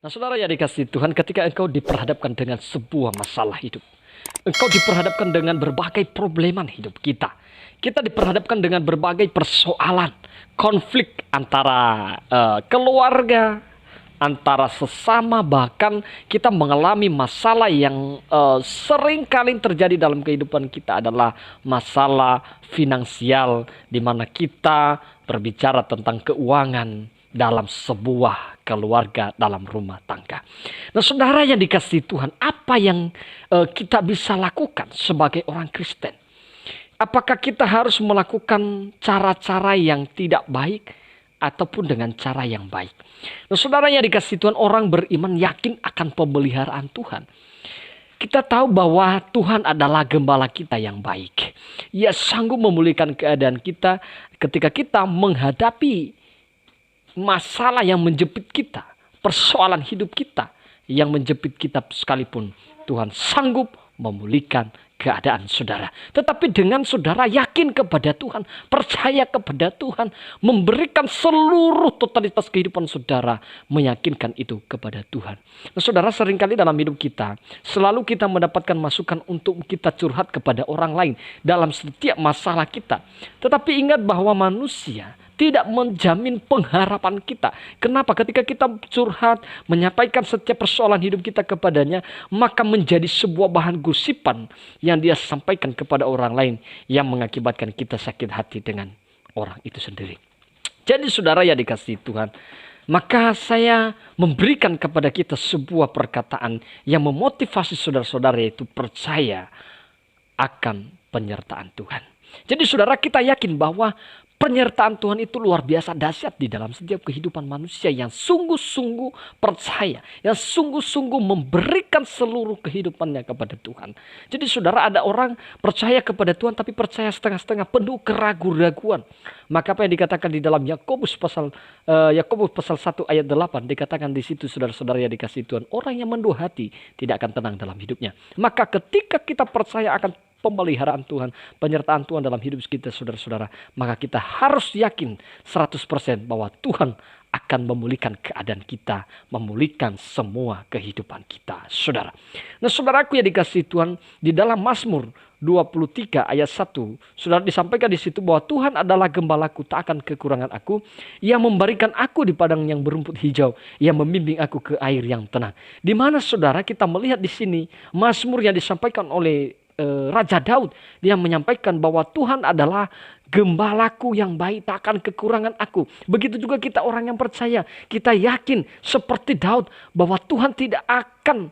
Nah, saudara yang dikasihi Tuhan, ketika engkau diperhadapkan dengan sebuah masalah hidup, engkau diperhadapkan dengan berbagai probleman hidup kita. Kita diperhadapkan dengan berbagai persoalan, konflik antara keluarga, antara sesama, bahkan kita mengalami masalah yang sering kali terjadi dalam kehidupan kita adalah masalah finansial, di mana kita berbicara tentang keuangan dalam sebuah keluarga, dalam rumah tangga. Nah, saudara yang dikasihi Tuhan, apa yang kita bisa lakukan sebagai orang Kristen? Apakah kita harus melakukan cara-cara yang tidak baik ataupun dengan cara yang baik? Nah, saudara yang dikasihi Tuhan, orang beriman yakin akan pemeliharaan Tuhan. Kita tahu bahwa Tuhan adalah gembala kita yang baik. Ia sanggup memulihkan keadaan kita ketika kita menghadapi masalah yang menjepit kita, persoalan hidup kita yang menjepit kita sekalipun, Tuhan sanggup memulihkan keadaan saudara. Tetapi dengan saudara yakin kepada Tuhan, percaya kepada Tuhan, memberikan seluruh totalitas kehidupan saudara, meyakinkan itu kepada Tuhan. Nah, saudara, seringkali dalam hidup kita, selalu kita mendapatkan masukan untuk kita curhat kepada orang lain dalam setiap masalah kita. Tetapi ingat bahwa manusia tidak menjamin pengharapan kita. Kenapa? Ketika kita curhat, menyampaikan setiap persoalan hidup kita kepadanya, maka menjadi sebuah bahan gosipan yang dia sampaikan kepada orang lain, yang mengakibatkan kita sakit hati dengan orang itu sendiri. Jadi saudara yang dikasihi Tuhan, maka saya memberikan kepada kita sebuah perkataan yang memotivasi saudara-saudara, yaitu percaya akan penyertaan Tuhan. Jadi saudara, kita yakin bahwa penyertaan Tuhan itu luar biasa dahsyat di dalam setiap kehidupan manusia yang sungguh-sungguh percaya, yang sungguh-sungguh memberikan seluruh kehidupannya kepada Tuhan. Jadi saudara, ada orang percaya kepada Tuhan tapi percaya setengah-setengah, penuh keraguan-raguan. Maka apa yang dikatakan di dalam Yakobus pasal 1 ayat 8, dikatakan di situ, saudara-saudara yang dikasihi Tuhan, orang yang mendua hati tidak akan tenang dalam hidupnya. Maka ketika kita percaya akan pemeliharaan Tuhan, penyertaan Tuhan dalam hidup kita, saudara-saudara, maka kita harus yakin 100% bahwa Tuhan akan memulihkan keadaan kita, memulihkan semua kehidupan kita, saudara. Nah, saudaraku yang dikasihi Tuhan, di dalam Mazmur 23 ayat 1, saudara, disampaikan di situ bahwa Tuhan adalah gembalaku, tak akan kekurangan aku. Ia memberikan aku di padang yang berumput hijau, ia membimbing aku ke air yang tenang. Di mana saudara, kita melihat di sini Mazmur yang disampaikan oleh Raja Daud, dia menyampaikan bahwa Tuhan adalah gembalaku yang baik, tak akan kekurangan aku. Begitu juga kita orang yang percaya, kita yakin seperti Daud bahwa Tuhan tidak akan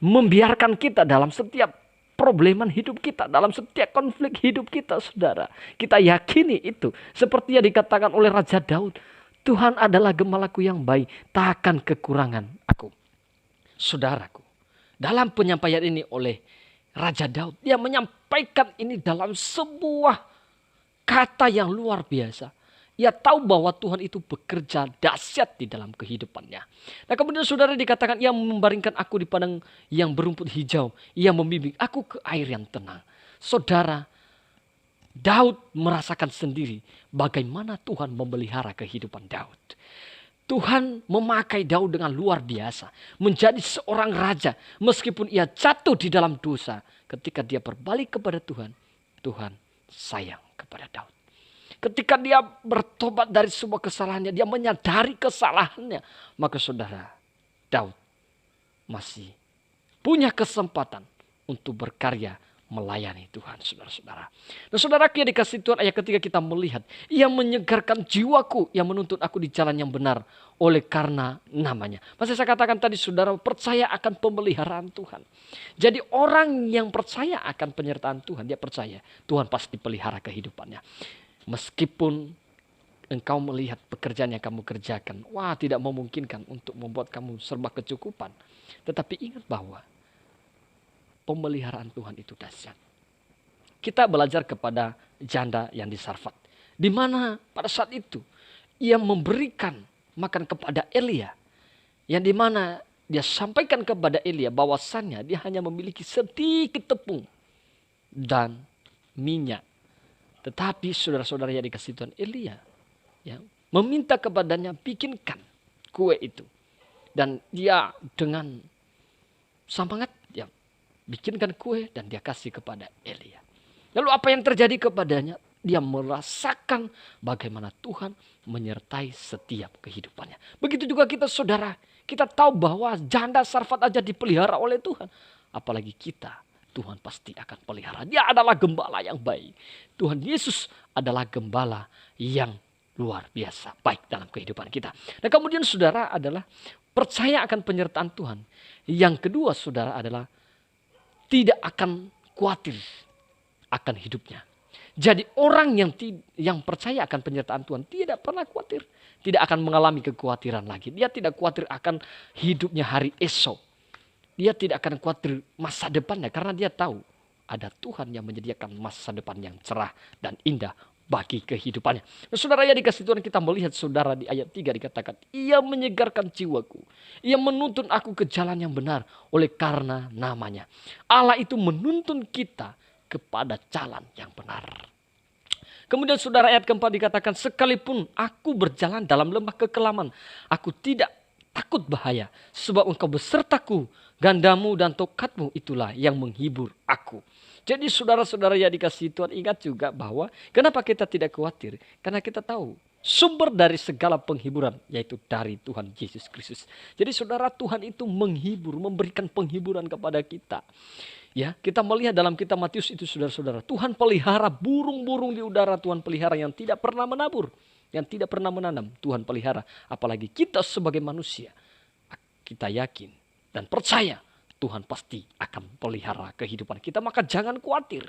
membiarkan kita dalam setiap probleman hidup kita, dalam setiap konflik hidup kita, saudara. Kita yakini itu, seperti yang dikatakan oleh Raja Daud, Tuhan adalah gembalaku yang baik, tak akan kekurangan aku. Saudaraku, dalam penyampaian ini oleh Raja Daud, dia menyampaikan ini dalam sebuah kata yang luar biasa. Ia tahu bahwa Tuhan itu bekerja dahsyat di dalam kehidupannya. Nah, kemudian saudara, dikatakan ia membaringkan aku di padang yang berumput hijau. Ia membimbing aku ke air yang tenang. Saudara, Daud merasakan sendiri bagaimana Tuhan memelihara kehidupan Daud. Tuhan memakai Daud dengan luar biasa, menjadi seorang raja meskipun ia jatuh di dalam dosa. Ketika dia berbalik kepada Tuhan, Tuhan sayang kepada Daud. Ketika dia bertobat dari semua kesalahannya, dia menyadari kesalahannya, maka saudara, Daud masih punya kesempatan untuk berkarya melayani Tuhan, saudara-saudara. Nah, saudara yang dikasihi Tuhan, ayat ketiga kita melihat, ia menyegarkan jiwaku, yang menuntut aku di jalan yang benar oleh karena namanya. Masih saya katakan tadi, saudara, percaya akan pemeliharaan Tuhan. Jadi orang yang percaya akan penyertaan Tuhan, dia percaya Tuhan pasti pelihara kehidupannya. Meskipun engkau melihat pekerjaan yang kamu kerjakan, wah, tidak memungkinkan untuk membuat kamu serba kecukupan. Tetapi ingat bahwa pemeliharaan Tuhan itu dahsyat. Kita belajar kepada janda yang di Sarfat, di mana pada saat itu ia memberikan makan kepada Elia, yang di mana dia sampaikan kepada Elia bahwasannya dia hanya memiliki sedikit tepung dan minyak. Tetapi saudara-saudara yang dikasihi Tuhan, Elia meminta kepadanya, bikinkan kue itu. Dan dia dengan semangat dia bikinkan kue dan dia kasih kepada Elia. Lalu apa yang terjadi kepadanya? Dia merasakan bagaimana Tuhan menyertai setiap kehidupannya. Begitu juga kita saudara. Kita tahu bahwa janda Sarfat aja dipelihara oleh Tuhan. Apalagi kita, Tuhan pasti akan pelihara. Dia adalah gembala yang baik. Tuhan Yesus adalah gembala yang luar biasa baik dalam kehidupan kita. Dan kemudian saudara adalah percaya akan penyertaan Tuhan. Yang kedua saudara adalah tidak akan khawatir akan hidupnya. Jadi orang yang percaya akan penyertaan Tuhan tidak pernah khawatir. Tidak akan mengalami kekhawatiran lagi. Dia tidak khawatir akan hidupnya hari esok. Dia tidak akan khawatir masa depannya karena dia tahu ada Tuhan yang menyediakan masa depan yang cerah dan indah bagi kehidupannya. Nah, saudara ya dikasih Tuhan, kita melihat saudara di ayat 3 dikatakan, ia menyegarkan jiwaku. Ia menuntun aku ke jalan yang benar oleh karena namanya. Allah itu menuntun kita kepada jalan yang benar. Kemudian saudara ayat keempat dikatakan, sekalipun aku berjalan dalam lembah kekelaman, aku tidak takut bahaya, sebab engkau besertaku, gandamu dan tokatmu itulah yang menghibur aku. Jadi saudara-saudara yang dikasihi Tuhan, ingat juga bahwa kenapa kita tidak khawatir? Karena kita tahu sumber dari segala penghiburan yaitu dari Tuhan Yesus Kristus. Jadi saudara, Tuhan itu menghibur, memberikan penghiburan kepada kita. Ya, kita melihat dalam kitab Matius itu saudara-saudara, Tuhan pelihara burung-burung di udara, Tuhan pelihara yang tidak pernah menabur, yang tidak pernah menanam, Tuhan pelihara. Apalagi kita sebagai manusia, kita yakin dan percaya Tuhan pasti akan pelihara kehidupan kita. Maka jangan khawatir.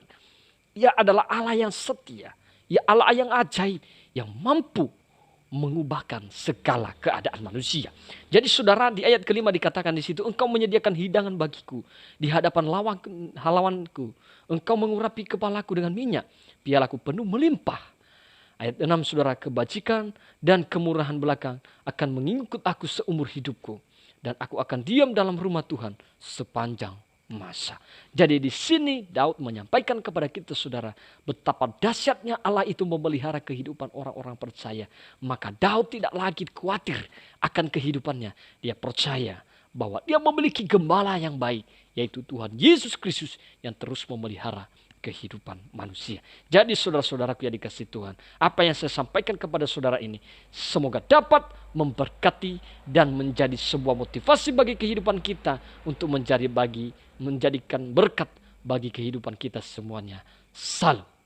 Ia adalah Allah yang setia, Ia Allah yang ajaib, yang mampu mengubahkan segala keadaan manusia. Jadi saudara, di ayat kelima dikatakan di situ, engkau menyediakan hidangan bagiku di hadapan lawanku. Engkau mengurapi kepalaku dengan minyak, pialaku penuh melimpah. Ayat 6 saudara, kebajikan dan kemurahan belakang akan mengikut aku seumur hidupku. Dan aku akan diam dalam rumah Tuhan sepanjang masa. Jadi di sini Daud menyampaikan kepada kita saudara, betapa dahsyatnya Allah itu memelihara kehidupan orang-orang percaya. Maka Daud tidak lagi khawatir akan kehidupannya. Dia percaya bahwa dia memiliki gembala yang baik, yaitu Tuhan Yesus Kristus yang terus memelihara kehidupan manusia. Jadi saudara-saudaraku yang dikasihi Tuhan, apa yang saya sampaikan kepada saudara ini semoga dapat memberkati dan menjadi sebuah motivasi bagi kehidupan kita untuk menjadikan berkat bagi kehidupan kita semuanya. Salam.